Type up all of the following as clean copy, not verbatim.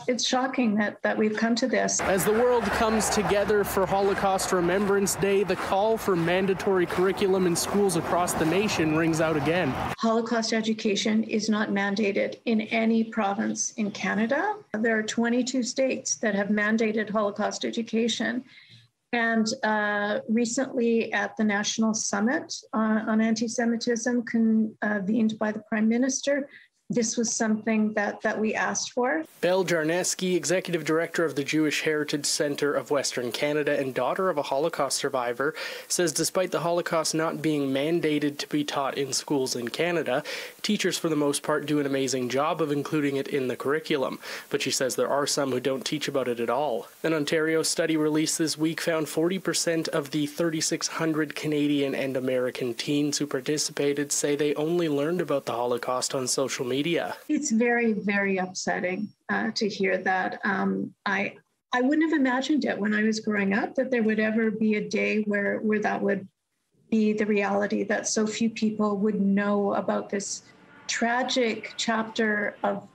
it's shocking that we've come to this. As the world comes together for Holocaust Remembrance Day, the call for mandatory curriculum in schools across the nation rings out again. Holocaust education is not mandated in any province in Canada. There are 22 states that have mandated Holocaust education. And recently at the National Summit on Anti-Semitism convened by the Prime Minister, this was something that we asked for. Belle Jarneski, Executive Director of the Jewish Heritage Centre of Western Canada and daughter of a Holocaust survivor, says despite the Holocaust not being mandated to be taught in schools in Canada, teachers for the most part do an amazing job of including it in the curriculum. But she says there are some who don't teach about it at all. An Ontario study released this week found 40% of the 3,600 Canadian and American teens who participated say they only learned about the Holocaust on social media. It's very, very upsetting to hear that. I wouldn't have imagined it when I was growing up that there would ever be a day where that would be the reality, that so few people would know about this tragic chapter of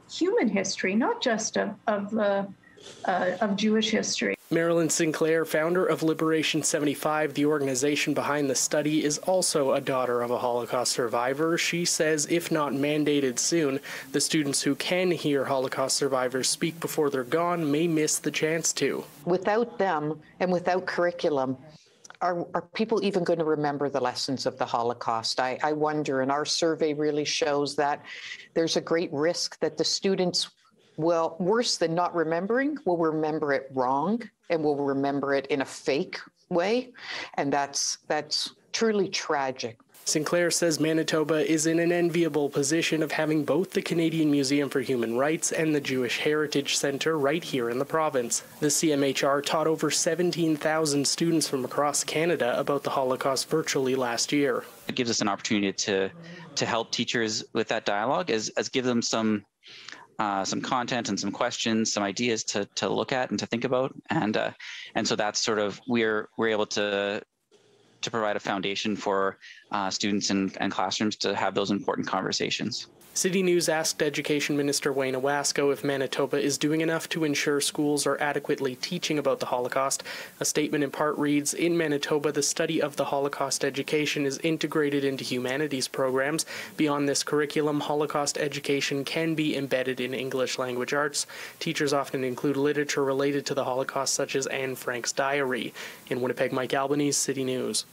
human history, not just of Jewish history. Marilyn Sinclair, founder of Liberation 75, the organization behind the study, is also a daughter of a Holocaust survivor. She says if not mandated soon, the students who can hear Holocaust survivors speak before they're gone may miss the chance to. Without them and without curriculum, are people even going to remember the lessons of the Holocaust? I wonder, and our survey really shows that there's a great risk that the students, well, worse than not remembering, will remember it wrong and will remember it in a fake way. And that's truly tragic. Sinclair says Manitoba is in an enviable position of having both the Canadian Museum for Human Rights and the Jewish Heritage Centre right here in the province. The CMHR taught over 17,000 students from across Canada about the Holocaust virtually last year. It gives us an opportunity to help teachers with that dialogue, as give them some content and some questions, some ideas to look at and to think about, and so that's sort of we're able to provide a foundation for students and classrooms to have those important conversations. City News asked Education Minister Wayne Owasco if Manitoba is doing enough to ensure schools are adequately teaching about the Holocaust. A statement in part reads, "In Manitoba, the study of the Holocaust education is integrated into humanities programs. Beyond this curriculum, Holocaust education can be embedded in English language arts. Teachers often include literature related to the Holocaust, such as Anne Frank's diary." In Winnipeg, Mike Albanese, City News.